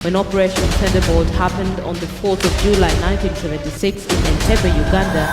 When Operation Thunderbolt happened on the 4th of July 1976 in Entebbe, Uganda.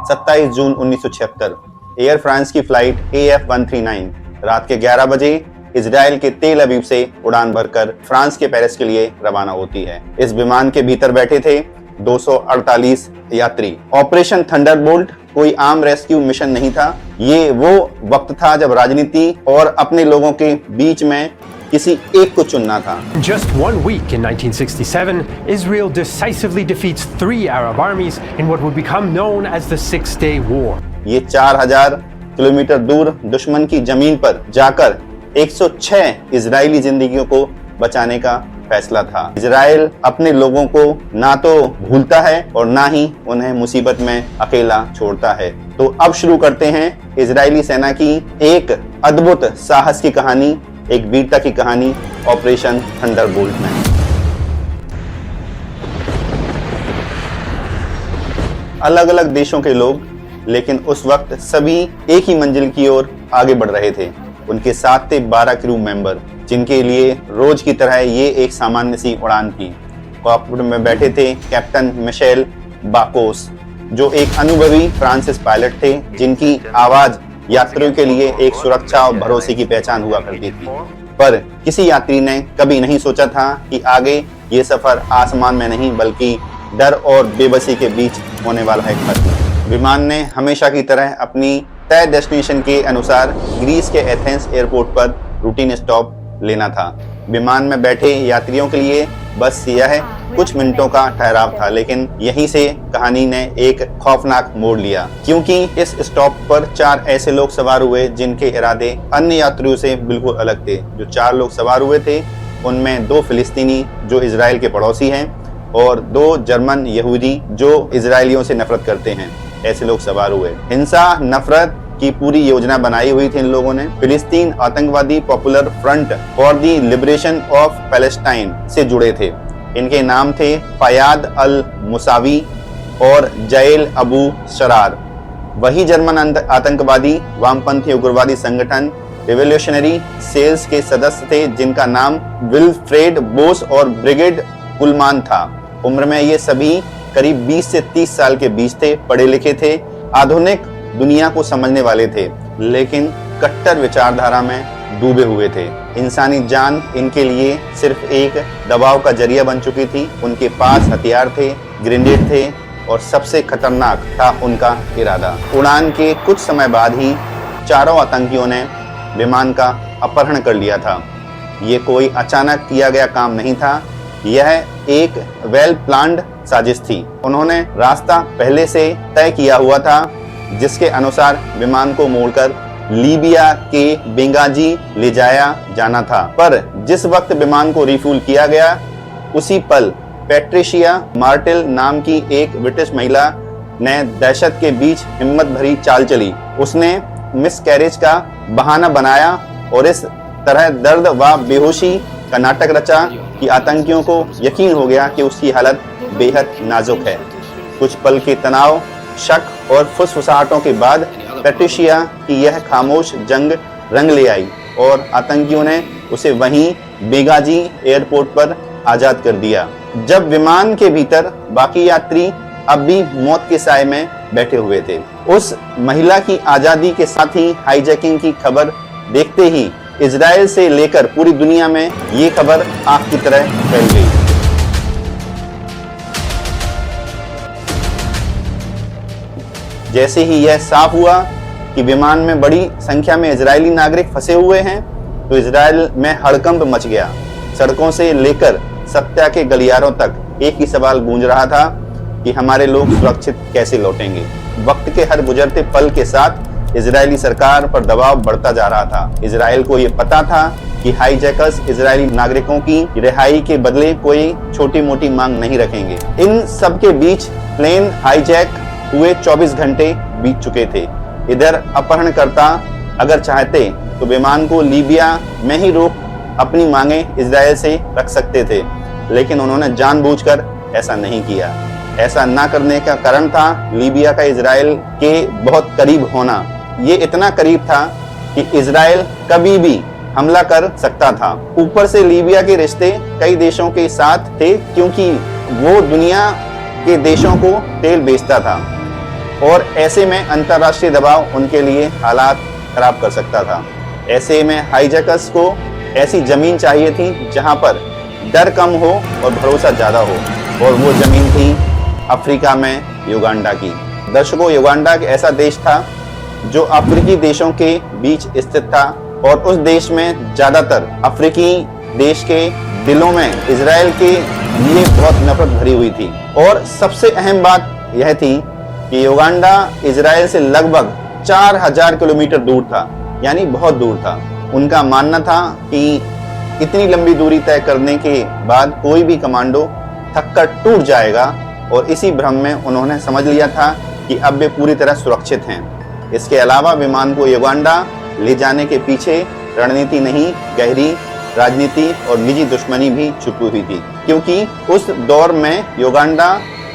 27 June 1976 air France की flight AF139 रात के 11 बजे Israel के तेल अवीव से उड़ान भरकर फ्रांस के पेरिस के लिए रवाना होती है। इस विमान के भीतर बैठे थे 248 यात्री। ऑपरेशन थंडरबोल्ट कोई आम रेस्क्यू मिशन नहीं था। ये वो वक्त था जब राजनीति और अपने लोगों के बीच में किसी एक को चुनना था। Just 1 week in 1967, Israel decisively defeats 3 Arab armies in what would become known as the Six-Day War. ये 4000 किलोमीटर दूर दुश्मन की जमीन पर जाकर 106 इजरायली जिंदगियों को बचाने का फैसला था। इजराइल अपने लोगों को ना तो भूलता है और ना ही उन्हें मुसीबत में अकेला छोड़ता है। तो अब शुरू करते हैं इजरायली सेना की एक अद्भुत साहस की कहानी, एक वीरता की कहानी ऑपरेशन थंडरबोल्ट में। अलग अलग देशों के लोग, लेकिन उस वक्त सभी एक ही मंजिल की ओर आगे बढ़ रहे थे। उनके साथ थे 12 क्रू मेंबर, जिनके लिए रोज की तरह ये एक सामान्य सी उड़ान थी। कॉकपिट में बैठे थे कैप्टन मिशेल बाकोस, जो एक अनुभवी फ्रांसीसी पायलट थे, जिनकी आवाज यात्रियों के लिए एक सुरक्षा और भरोसे की पहचान हुआ करती थी। पर किसी यात्री ने कभी नहीं सोचा था कि आगे ये सफर आसमान में नहीं बल्कि डर और बेबसी के बीच होने वाला है खत्म। विमान ने हमेशा की तरह अपनी तय डेस्टिनेशन के अनुसार ग्रीस के एथेंस एयरपोर्ट पर रूटीन स्टॉप लेना था। विमान में बैठे यात्रियों के लिए बस यह कुछ मिनटों का ठहराव था, लेकिन यहीं से कहानी ने एक खौफनाक मोड़ लिया, क्योंकि इस स्टॉप पर 4 ऐसे लोग सवार हुए जिनके इरादे अन्य यात्रियों से बिल्कुल अलग थे। जो 4 लोग सवार हुए थे उनमें 2 फिलिस्तीनी जो इजराइल के पड़ोसी हैं और 2 जर्मन यहूदी जो इजरायलियों से नफरत करते हैं। ऐसे लोग सवार हुए। हिंसा नफरत की पूरी योजना बनाई हुई थी इन लोगों ने। फिलिस्तीन आतंकवादी popular front for the liberation of Palestine से जुड़े थे। इनके नाम थे फयाद अल मुसावी और जैल अबू शरार। वही जर्मन आतंकवादी वामपंथी उग्रवादी संगठन रिवोल्यूशनरी सेल्स के सदस्य थे, जिनका नाम विल्फ्रेड बोस और ब्रिगेड कुलमान था। उम्र में ये सभी करीब 20 से 30 साल के बीच थे, पढ़े लिखे थे, आधुनिक दुनिया को समझने वाले थे, लेकिन कट्टर विचारधारा में डूबे हुए थे। इंसानी जान इनके लिए सिर्फ एक दबाव का जरिया बन चुकी थी। उनके पास हथियार थे, ग्रेनेड थे और सबसे खतरनाक था उनका इरादा। उड़ान के कुछ समय बाद ही चारों आतंकियों ने विमान का अपहरण कर लिया था। ये कोई अचानक किया गया काम नहीं था, यह एक वेल प्लान्ड साजिश थी। उन्होंने रास्ता पहले से तय किया हुआ था, जिसके अनुसार विमान को मोड़कर लीबिया के बेंगाजी ले जाया जाना था। पर जिस वक्त विमान को रिफ्यूल किया गया, उसी पल पैट्रिशिया मार्टेल नाम की एक ब्रिटिश महिला ने दहशत के बीच हिम्मत भरी चाल चली। उसने मिसकैरेज का बहाना बनाया और इस तरह दर्द व बेहोशी का नाटक रचा कि आतंकियों को यकीन हो गया कि उसकी हालत बेहद नाजुक है। कुछ पल के तनाव, शक और फुसफुसाहटों के बाद पैट्रिशिया की यह खामोश जंग रंग ले आई और आतंकियों ने उसे वहीं बेगाजी एयरपोर्ट पर आजाद कर दिया। जब विमान के भीतर बाकी यात्री अब भी मौत के साए में बैठे हुए थे। उस महिला की आजादी के साथ ही हाईजैकिंग की खबर देखते ही इजराइल से लेकर पूरी दुनिया में ये खबर आग की तरह फैल गई। जैसे ही यह साफ हुआ कि विमान में बड़ी संख्या में इजरायली नागरिक फंसे हुए हैं, तो इजराइल में हड़कंप मच गया। सड़कों से लेकर सत्या के गलियारों तक एक ही सवाल गूंज रहा था कि हमारे लोग सुरक्षित कैसे लौटेंगे। वक्त के हर गुजरते पल के साथ इजरायली सरकार पर दबाव बढ़ता जा रहा था। इजराइल को यह पता था कि हाईजैकर्स इजरायली नागरिकों की रिहाई के बदले कोई छोटी मोटी मांग नहीं रखेंगे। इन सब के बीच प्लेन हाईजैक हुए 24 घंटे बीत चुके थे। इधर अपहरणकर्ता अगर चाहते तो विमान को लीबिया में ही रोक अपनी मांगे इजराइल से रख सकते थे, लेकिन उन्होंने जानबूझकर ऐसा नहीं किया। ऐसा ना करने का कारण था लीबिया का इजराइल के बहुत करीब होना। ये इतना करीब था कि इजराइल कभी भी हमला कर सकता था। ऊपर से लीबिया के रिश्ते कई देशों के साथ थे, क्योंकि वो दुनिया के देशों को तेल बेचता था और ऐसे में अंतर्राष्ट्रीय दबाव उनके लिए हालात खराब कर सकता था। ऐसे में हाईजैकर्स को ऐसी जमीन चाहिए थी जहां पर डर कम हो और भरोसा ज्यादा हो, और वो जमीन थी अफ्रीका में युगांडा की। दर्शकों, युगांडा एक ऐसा देश था जो अफ्रीकी देशों के बीच स्थित था, और उस देश में ज्यादातर अफ्रीकी देश के दिलों में इजराइल के लिए बहुत नफरत भरी हुई थी। और सबसे अहम बात यह थी कि युगांडा इजराइल से लगभग 4000 किलोमीटर दूर था, यानी बहुत दूर था। उनका मानना था कि इतनी लंबी दूरी तय करने के बाद कोई भी कमांडो थककर टूट जाएगा, और इसी भ्रम में उन्होंने समझ लिया था कि अब वे पूरी तरह सुरक्षित हैं। इसके अलावा विमान को युगांडा ले जाने के पीछे रणनीति नहीं, गहरी राजनीति और निजी दुश्मनी भी छुपी हुई थी, क्योंकि उस दौर में युगांडा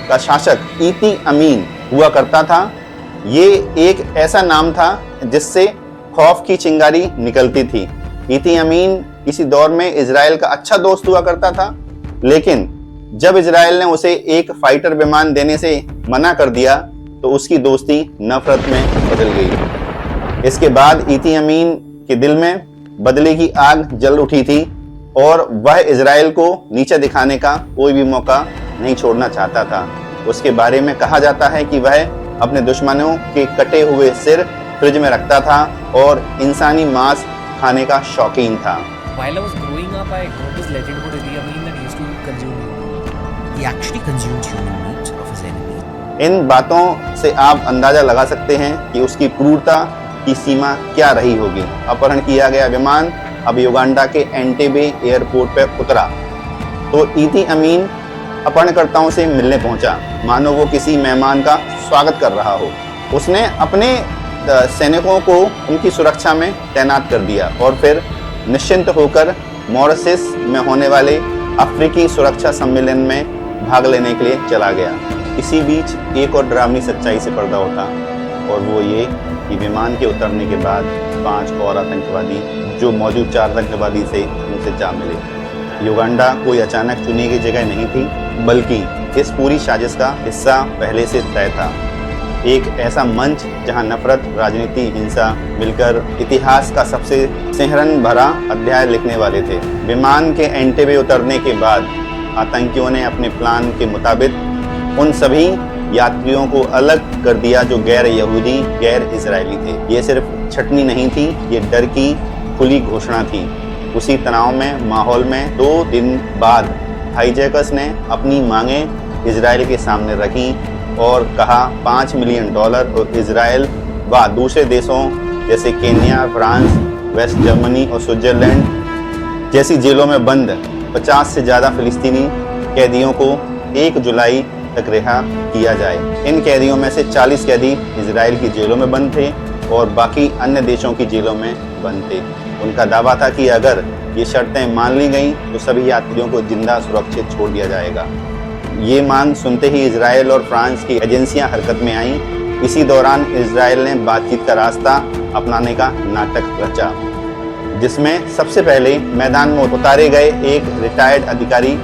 का शासक इदी अमीन हुआ करता था। ये एक ऐसा नाम था जिससे खौफ की चिंगारी निकलती थी। इदी अमीन इसी दौर में इजराइल का अच्छा दोस्त हुआ करता था, लेकिन जब इजराइल ने उसे एक फाइटर विमान देने से मना कर दिया तो उसकी दोस्ती नफरत में बदल गई। इसके बाद इदी अमीन के दिल में बदले की आग जल उठी थी, और वह इजराइल को नीचे दिखाने का कोई भी मौका नहीं छोड़ना चाहता था। उसके बारे में कहा जाता है कि वह अपने दुश्मनों के कटे हुए सिर फ्रिज में रखता था और इंसानी मांस खाने का शौकीन था। While I was growing up, I heard this legend about Idi Amin that he used to consume human meat. He actually consumed human meat of his enemies. इन बातों से आप अंदाजा लगा सकते हैं कि उसकी क्रूरता की सीमा क्या रही होगी। अपहरण किया गया विमान अब युगांडा के एंटेबे एयरपोर्ट पर उतरा तो इदी अमीन अपहरणकर्ताओं से मिलने पहुंचा, मानो वो किसी मेहमान का स्वागत कर रहा हो। उसने अपने सैनिकों को उनकी सुरक्षा में तैनात कर दिया और फिर निश्चिंत होकर मॉरिशस में होने वाले अफ्रीकी सुरक्षा सम्मेलन में भाग लेने के लिए चला गया। इसी बीच एक और डरावनी सच्चाई से पर्दा उठा, और वो ये कि विमान के उतरने के बाद 5 और आतंकवादी जो मौजूद 4 आतंकवादी से उनसे जा मिले। युगांडा कोई अचानक चुनी गई जगह नहीं थी, बल्कि इस पूरी साजिश का हिस्सा पहले से तय था। एक ऐसा मंच जहां नफरत, राजनीति, हिंसा मिलकर इतिहास का सबसे सिहरन भरा अध्याय लिखने वाले थे। विमान के एंटेबे उतरने के बाद आतंकियों ने अपने प्लान के मुताबिक उन सभी यात्रियों को अलग कर दिया जो गैर यहूदी, गैर इजरायली थे। ये सिर्फ छटनी नहीं थी, ये डर की खुली घोषणा थी। उसी तनाव में माहौल में 2 दिन बाद हाईजैकर्स ने अपनी मांगें इजराइल के सामने रखी और कहा $5 मिलियन और इजराइल व दूसरे देशों जैसे केन्या, फ्रांस, वेस्ट जर्मनी और स्विट्जरलैंड जैसी जेलों में बंद 50 से ज़्यादा फिलिस्तीनी कैदियों को 1 जुलाई तक रिहा किया जाए। इन कैदियों में से 40 कैदी इजराइल की जेलों में बंद थे और बाकी अन्य देशों की जेलों में बंद थे। उनका दावा था कि अगर ये शर्तें मान ली गईं तो सभी यात्रियों को जिंदा सुरक्षित छोड़ दिया जाएगा। ये मांग सुनते ही इजराइल और फ्रांस की एजेंसियां हरकत में आईं। इसी दौरान इजराइल ने बातचीत का रास्ता अपनाने का नाटक रचा, जिसमें सबसे पहले मैदान में उतारे गए एक रिटायर्ड अधिकारी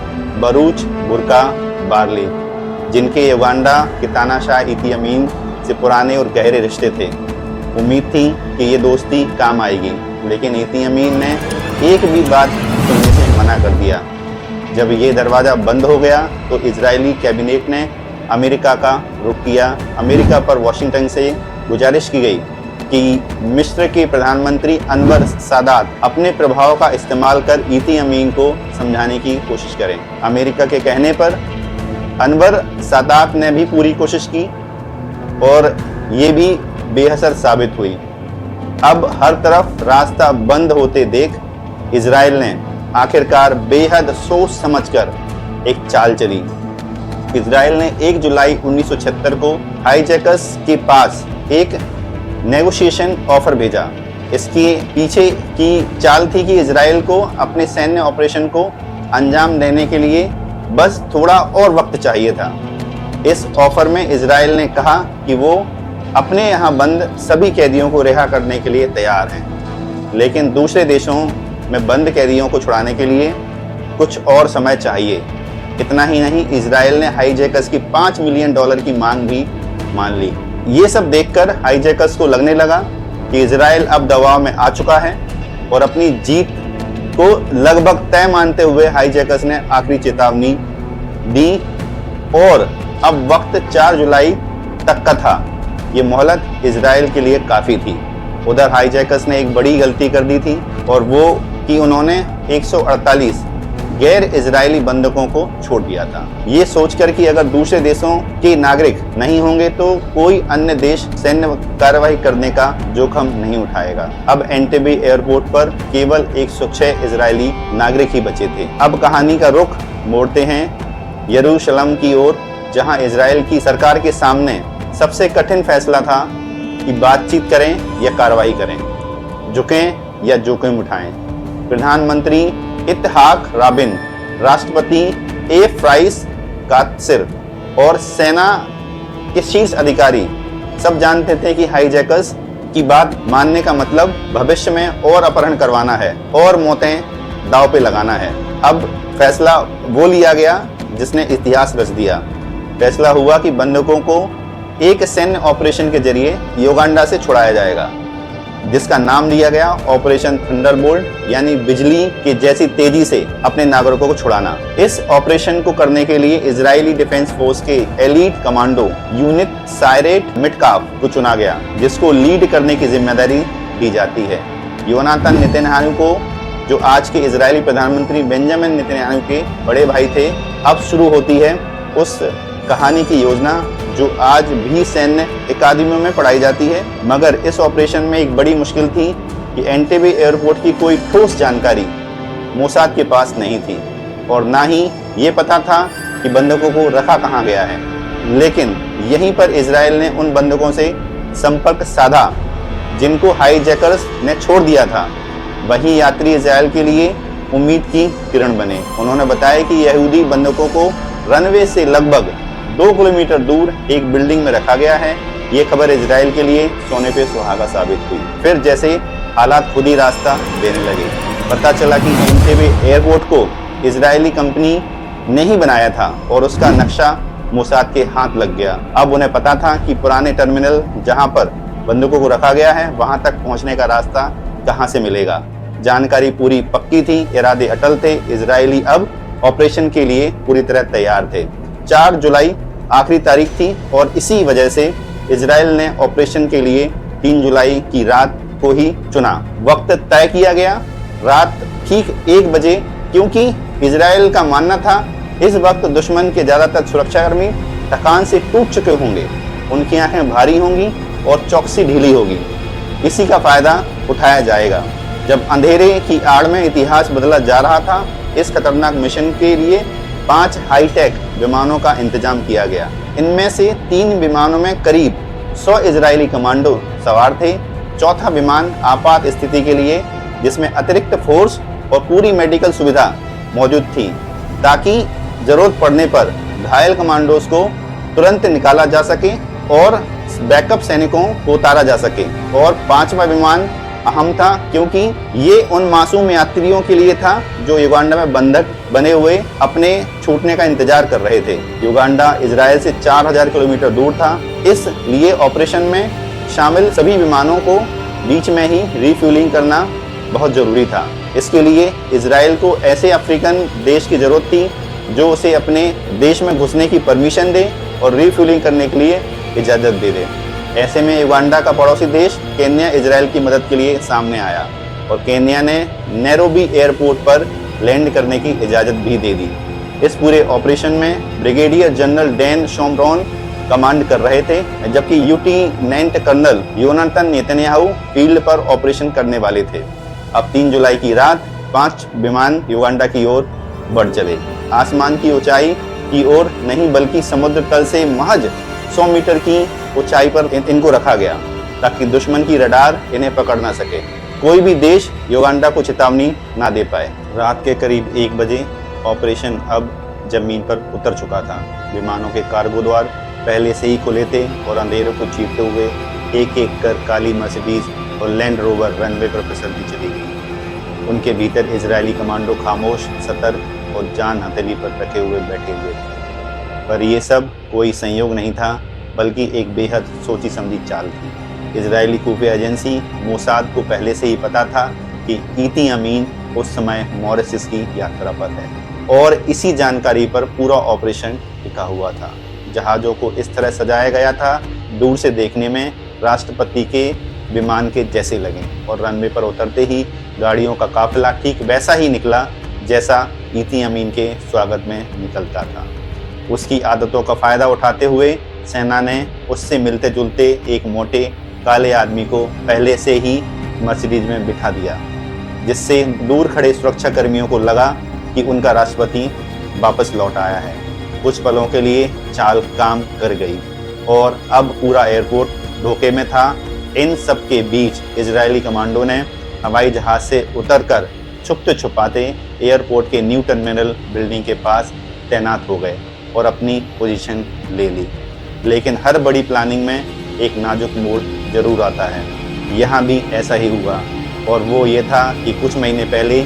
बरूच बुर्का बारले, जिनके युगांडा के तानाशाह इदी अमीन से पुराने और गहरे रिश्ते थे। उम्मीद थी कि ये दोस्ती काम आएगी, लेकिन इदी अमीन ने एक भी बात सुनने से मना कर दिया। जब ये दरवाज़ा बंद हो गया तो इजरायली कैबिनेट ने अमेरिका का रुख किया। अमेरिका पर वाशिंगटन से गुजारिश की गई कि मिस्र के प्रधानमंत्री अनवर सादात अपने प्रभाव का इस्तेमाल कर इदी अमीन को समझाने की कोशिश करें। अमेरिका के कहने पर अनवर सादात ने भी पूरी कोशिश की और ये भी बेअसर साबित हुई। अब हर तरफ रास्ता बंद होते देख इजराइल ने आखिरकार बेहद सोच समझकर एक चाल चली। इजराइल ने 1 जुलाई 1976 को हाईजैकर्स के पास एक नेगोशिएशन ऑफर भेजा। इसके पीछे की चाल थी कि इजराइल को अपने सैन्य ऑपरेशन को अंजाम देने के लिए बस थोड़ा और वक्त चाहिए था। इस ऑफर में इजराइल ने कहा कि वो अपने यहाँ बंद सभी कैदियों को रिहा करने के लिए तैयार हैं। लेकिन दूसरे देशों में बंद कैदियों को छुड़ाने के लिए कुछ और समय चाहिए। इतना ही नहीं, इजराइल ने हाईजैकर्स की $5 मिलियन की मांग भी मान ली। ये सब देखकर हाईजैकर्स को लगने लगा कि इजराइल अब दबाव में आ चुका है और अपनी जीत को लगभग तय मानते हुए हाईजैकर्स ने आखिरी चेतावनी दी और अब वक्त 4 जुलाई तक का था। ये मोहलत इजराइल के लिए काफी थी। उधर हाईजैकर्स ने एक बड़ी गलती कर दी थी और वो कि उन्होंने 148 गैर इजरायली बंधकों को छोड़ दिया था, ये सोचकर कि अगर दूसरे देशों के नागरिक नहीं होंगे तो कोई अन्य देश सैन्य कार्रवाई करने का जोखिम नहीं उठाएगा। अब एंटेबे एयरपोर्ट पर केवल 106 इजरायली नागरिक ही बचे थे। अब कहानी का रुख मोड़ते हैं यरूशलेम की ओर, जहां इजराइल की सरकार के सामने सबसे कठिन फैसला था कि बातचीत करें या कार्रवाई करें, झुकें या जोखिम उठाएं। प्रधानमंत्री इत्हाक राबिन, राष्ट्रपति एफ्राइम कात्सिर और सेना के शीर्ष अधिकारी सब जानते थे कि हाईजैकर्स की बात मानने का मतलब भविष्य में और अपहरण करवाना है और मौतें दांव पे लगाना है। अब फैसला वो लिया गया जिसने इतिहास रच दिया। फैसला हुआ कि बंधकों को एक सैन्य ऑपरेशन के जरिए युगांडा से छुड़ाया जाएगा, जिसका नाम दिया गया ऑपरेशन थंडरबोल्ट, यानी बिजली के जैसी तेजी से अपने नागरिकों को छुड़ाना। इस ऑपरेशन को करने के लिए इजरायली डिफेंस फोर्स के एलीट कमांडो यूनिट सायरेट मिटकाफ को चुना गया, जिसको लीड करने की जिम्मेदारी दी जाती है योनातान नेतन्याहू को, जो आज के इजरायली प्रधानमंत्री बेंजामिन नेतन्याहू के बड़े भाई थे। अब शुरू होती है उस कहानी की योजना जो आज भी सैन्य अकादमियों में पढ़ाई जाती है। मगर इस ऑपरेशन में एक बड़ी मुश्किल थी कि एंटेबे एयरपोर्ट की कोई ठोस जानकारी मोसाद के पास नहीं थी और ना ही ये पता था कि बंधकों को रखा कहाँ गया है। लेकिन यहीं पर इजराइल ने उन बंधकों से संपर्क साधा जिनको हाईजैकर्स ने छोड़ दिया था। वही यात्री इजराइल के लिए उम्मीद की किरण बने। उन्होंने बताया कि यहूदी बंधकों को रनवे से लगभग 2 किलोमीटर दूर एक बिल्डिंग में रखा गया है। ये खबर इजराइल के लिए सोने पे सुहागा साबित हुई। फिर जैसे हालात खुद ही रास्ता देने लगे, पता चला कि एंटेबे एयरपोर्ट को इजरायली कंपनी ने ही बनाया था और उसका नक्शा मोसाद के हाथ लग गया। अब उन्हें पता था कि पुराने टर्मिनल जहां पर बंदूकों को रखा गया है वहां तक पहुंचने का रास्ता कहां से मिलेगा। जानकारी पूरी पक्की थी, इरादे अटल थे। इजरायली अब ऑपरेशन के लिए पूरी तरह तैयार थे। 4 जुलाई आखिरी तारीख थी और इसी वजह से इजराइल ने ऑपरेशन के लिए 3 जुलाई की रात को ही चुना। वक्त तय किया गया रात ठीक 1 बजे, क्योंकि इजराइल का मानना था इस वक्त दुश्मन के ज्यादातर सुरक्षाकर्मी थकान से टूट चुके होंगे, उनकी आंखें भारी होंगी और चौकसी ढीली होगी। इसी का फायदा उठाया जाएगा। जब अंधेरे की आड़ में इतिहास बदला जा रहा था, इस खतरनाक मिशन के लिए 5 हाईटेक विमानों का इंतजाम किया गया। इनमें से 3 विमानों में करीब 100 इजरायली कमांडो सवार थे। चौथा विमान आपात स्थिति के लिए, जिसमें अतिरिक्त फोर्स और पूरी मेडिकल सुविधा मौजूद थी, ताकि जरूरत पड़ने पर घायल कमांडोज को तुरंत निकाला जा सके और बैकअप सैनिकों को उतारा जा सके। और 5वां विमान अहम था, क्योंकि ये उन मासूम यात्रियों के लिए था जो युगांडा में बंधक बने हुए अपने छूटने का इंतजार कर रहे थे। युगांडा इजराइल से 4000 किलोमीटर दूर था, इसलिए ऑपरेशन में शामिल सभी विमानों को बीच में ही रिफ्यूलिंग करना बहुत जरूरी था। इसके लिए इजराइल को ऐसे अफ्रीकन देश की जरूरत थी जो उसे अपने देश में घुसने की परमिशन दे और रिफ्यूलिंग करने के लिए इजाज़त दे दे। ऐसे में युगांडा का पड़ोसी देश केन्या इजराइल की मदद के लिए सामने आया और केन्या ने नैरोबी एयरपोर्ट पर लैंड करने की इजाज़त भी दे दी। इस पूरे ऑपरेशन में ब्रिगेडियर जनरल डैन शोमरॉन कमांड कर रहे थे, जबकि लेफ्टिनेंट कर्नल योनातान नेतन्याहू फील्ड पर ऑपरेशन करने वाले थे। अब 3 जुलाई की रात 5 विमान युगांडा की ओर बढ़ चले। आसमान की ऊंचाई की ओर नहीं, बल्कि समुद्र तल से महज 100 मीटर की ऊंचाई पर इनको रखा गया, ताकि दुश्मन की रडार इन्हें पकड़ ना सके। कोई भी देश युगांडा को चेतावनी ना दे पाए। रात के करीब 1 बजे ऑपरेशन अब जमीन पर उतर चुका था। विमानों के कार्गो द्वार पहले से ही खुले थे और अंधेरों को चीरते हुए एक एक कर काली मर्सिडीज और लैंड रोवर रनवे पर फिसलती चली गई। उनके भीतर इजरायली कमांडो खामोश, सतर्क और जान हथेली पर रखे हुए बैठे हुए थे। पर यह सब कोई संयोग नहीं था, बल्कि एक बेहद सोची समझी चाल थी। इजरायली खुफिया एजेंसी मोसाद को पहले से ही पता था कि इती अमीन उस समय मॉरिशस की यात्रा पर है, और इसी जानकारी पर पूरा ऑपरेशन टिका हुआ था। जहाज़ों को इस तरह सजाया गया था, दूर से देखने में राष्ट्रपति के विमान के जैसे लगे, और रनवे पर उतरते ही गाड़ियों का काफिला ठीक वैसा ही निकला जैसा इती अमीन के स्वागत में निकलता था। उसकी आदतों का फायदा उठाते हुए सेना ने उससे मिलते जुलते एक मोटे काले आदमी को पहले से ही मर्सिडीज में बिठा दिया, जिससे दूर खड़े सुरक्षा कर्मियों को लगा कि उनका राष्ट्रपति वापस लौट आया है। कुछ पलों के लिए चाल काम कर गई और अब पूरा एयरपोर्ट धोखे में था। इन सब के बीच इजरायली कमांडो ने हवाई जहाज से उतरकर छुपते छुपाते एयरपोर्ट के न्यू टर्मिनल बिल्डिंग के पास तैनात हो गए और अपनी पोजीशन ले ली। लेकिन हर बड़ी प्लानिंग में एक नाजुक मोड़ जरूर आता है। यहाँ भी ऐसा ही हुआ, और वो ये था कि कुछ महीने पहले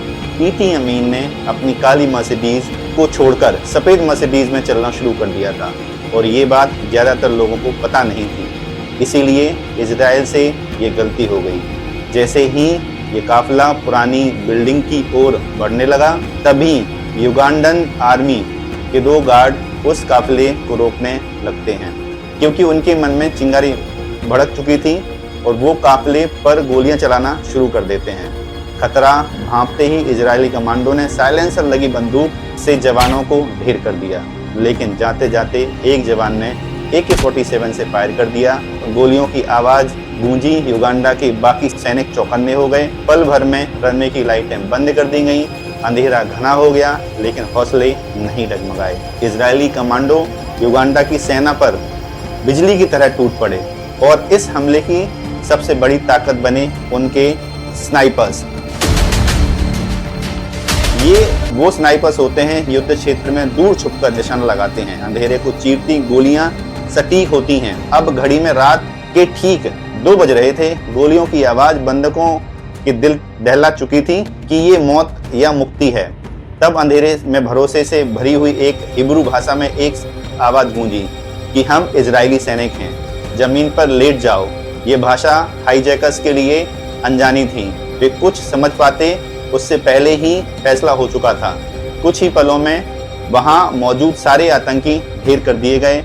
इती अमीन ने अपनी काली मर्सिडीज को छोड़कर सफ़ेद मर्सिडीज में चलना शुरू कर दिया था, और ये बात ज़्यादातर लोगों को पता नहीं थी। इसीलिए इजराइल से ये गलती हो गई। जैसे ही ये काफिला पुरानी बिल्डिंग की ओर बढ़ने लगा, तभी युगांडन आर्मी के 2 गार्ड उस काफिले को रोकने लगते हैं, क्योंकि उनके मन में चिंगारी भड़क चुकी थी और वो काफिले पर गोलियां चलाना शुरू कर देते हैं। खतरा भांपते ही इजरायली कमांडो ने साइलेंसर लगी बंदूक से जवानों को ढेर कर दिया, लेकिन जाते जाते एक जवान ने AK-47 से फायर कर दिया। गोलियों की आवाज गूंजी, युगांडा के बाकी सैनिक चौकन्ने हो गए। पल भर में रनवे की लाइटें बंद कर दी गईं, अंधेरा घना हो गया, लेकिन हौसले नहीं डगमगाए। इजरायली कमांडो युगांडा की सेना पर बिजली की तरह टूट पड़े, और इस हमले की सबसे बड़ी ताकत बने उनके स्नाइपर्स। ये वो स्नाइपर्स होते हैं युद्ध क्षेत्र में दूर छुपकर निशाना लगाते हैं। अंधेरे को चीरती गोलियां सटीक होती हैं। अब घड़ी में रात के ठीक 2 बज रहे थे। गोलियों की आवाज बंदकों के दिल दहला चुकी थी कि ये मौत या मुक्ति है। तब अंधेरे में भरोसे से भरी हुई एक हिब्रू भाषा में एक आवाज गूंजी कि हम इजरायली सैनिक हैं, जमीन पर लेट जाओ। ये भाषा हाईजैकर्स के लिए अनजानी थी। वे कुछ समझ पाते उससे पहले ही फैसला हो चुका था। कुछ ही पलों में वहां मौजूद सारे आतंकी ढेर कर दिए गए।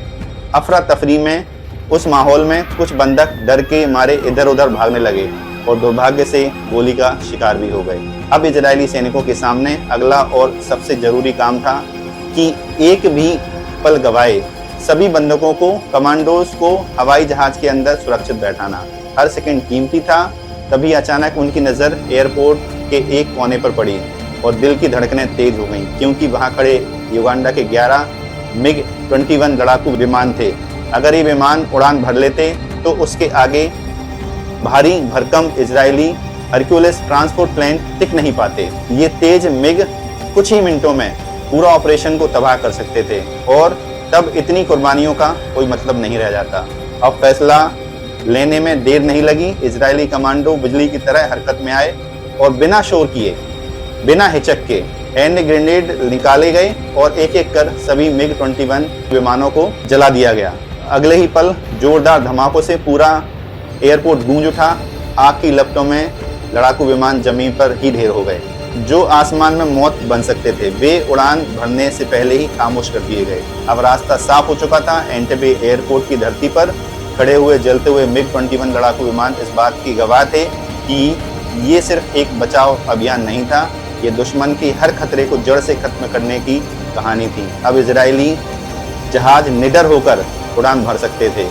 अफरा तफरी में उस माहौल में कुछ बंधक डर के मारे इधर उधर भागने लगे और दुर्भाग्य से गोली का शिकार भी हो गए। अब इजरायली सैनिकों के सामने अगला और सबसे जरूरी काम था कि एक भी पल गवाए सभी बंधकों को, कमांडोज को हवाई जहाज के अंदर सुरक्षित बैठाना। हर सेकंड कीमती था। तभी अचानक उनकी नज़र एयरपोर्ट के एक कोने पर पड़ी और दिल की धड़कनें तेज हो गईं, क्योंकि वहां खड़े युगांडा के 11 MiG-21 लड़ाकू विमान थे। अगर ये विमान उड़ान भर लेते तो उसके आगे भारी भरकम इजरायली हरक्यूलिस ट्रांसपोर्ट प्लेन टिक नहीं पाते। ये तेज मिग कुछ ही मिनटों में पूरा ऑपरेशन को तबाह कर सकते थे, और तब इतनी कुर्बानियों का कोई मतलब नहीं रह जाता। अब फैसला लेने में देर नहीं लगी। इजरायली कमांडो बिजली की तरह हरकत में आए और बिना शोर किए, बिना हिचक के हैंड ग्रेनेड निकाले गए और एक एक कर सभी MiG-21 विमानों को जला दिया गया। अगले ही पल जोरदार धमाकों से पूरा एयरपोर्ट गूंज उठा। आग की लपटों में लड़ाकू विमान जमीन पर ही ढेर हो गए। जो आसमान में मौत बन सकते थे, वे उड़ान भरने से पहले ही खामोश कर दिए गए। अब रास्ता साफ हो चुका था। एंटेबे एयरपोर्ट की धरती पर खड़े हुए जलते हुए MiG-21 लड़ाकू विमान इस बात की गवाह थे कि ये सिर्फ एक बचाव अभियान नहीं था, ये दुश्मन की हर खतरे को जड़ से खत्म करने की कहानी थी। अब इजरायली जहाज निडर होकर उड़ान भर सकते थे।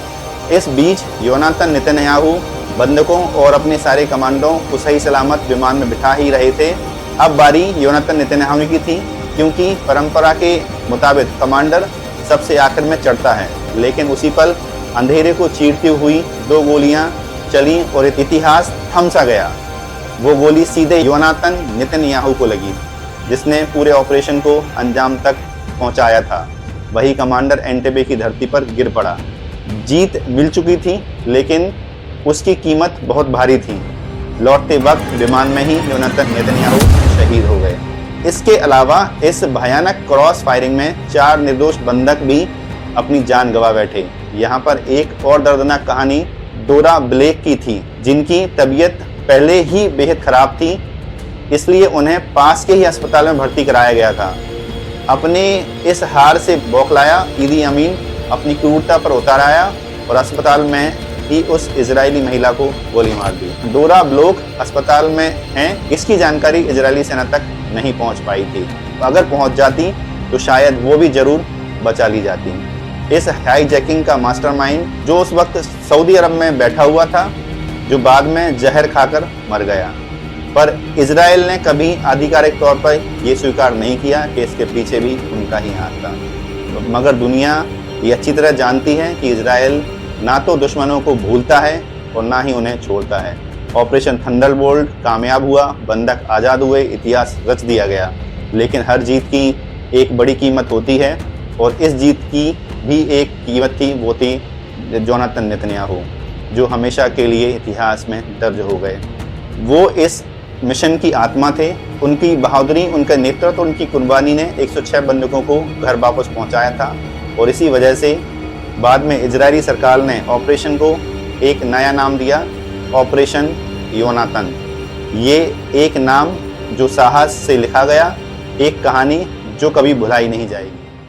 इस बीच योनातन नेतन्याहू बंधकों और अपने सारे कमांडों को सही सलामत विमान में बिठा ही रहे थे। अब बारी योनातन नेतन्याहू की थी, क्योंकि परंपरा के मुताबिक कमांडर सबसे आखिर में चढ़ता है। लेकिन उसी पल अंधेरे को चीरती हुई 2 गोलियां चली और इतिहास थम सा गया। वो गोली सीधे योनातन नेतन्याहू को लगी, जिसने पूरे ऑपरेशन को अंजाम तक पहुंचाया था। वही कमांडर एंटेबे की धरती पर गिर पड़ा। जीत मिल चुकी थी, लेकिन उसकी कीमत बहुत भारी थी। लौटते वक्त विमान में ही योनाथन नेतन्याहू शहीद हो गए। इसके अलावा इस भयानक क्रॉस फायरिंग में 4 निर्दोष बंधक भी अपनी जान गंवा बैठे। यहाँ पर एक और दर्दनाक कहानी डोरा ब्लेक की थी, जिनकी तबीयत पहले ही बेहद खराब थी, इसलिए उन्हें पास के ही अस्पताल में भर्ती कराया गया था। अपने इस हार से बौखलाया ईदी अमीन अपनी क्रूरता पर उतर आया और अस्पताल में ही उस इजरायली महिला को गोली मार दी। डोरा ब्लेक अस्पताल में हैं, इसकी जानकारी इजरायली सेना तक नहीं पहुंच पाई थी। अगर पहुंच जाती तो शायद वो भी जरूर बचा ली जाती। इस हाईजैकिंग का मास्टरमाइंड जो उस वक्त सऊदी अरब में बैठा हुआ था, जो बाद में जहर खाकर मर गया, पर इजराइल ने कभी आधिकारिक तौर पर यह स्वीकार नहीं किया कि इसके पीछे भी उनका ही हाथ था। मगर दुनिया ये अच्छी तरह जानती है कि इजराइल ना तो दुश्मनों को भूलता है और ना ही उन्हें छोड़ता है। ऑपरेशन थंडरबोल्ट कामयाब हुआ, बंधक आज़ाद हुए, इतिहास रच दिया गया। लेकिन हर जीत की एक बड़ी कीमत होती है और इस जीत की भी एक कीमत थी, वो थी योनाथन नेतन्याहू, जो हमेशा के लिए इतिहास में दर्ज हो गए। वो इस मिशन की आत्मा थे। उनकी बहादुरी, उनका नेतृत्व, उनकी कुर्बानी ने 106 बंधकों को घर वापस पहुंचाया था और इसी वजह से बाद में इजरायली सरकार ने ऑपरेशन को एक नया नाम दिया, ऑपरेशन योनाथन। ये एक नाम जो साहस से लिखा गया, एक कहानी जो कभी भुलाई नहीं जाएगी।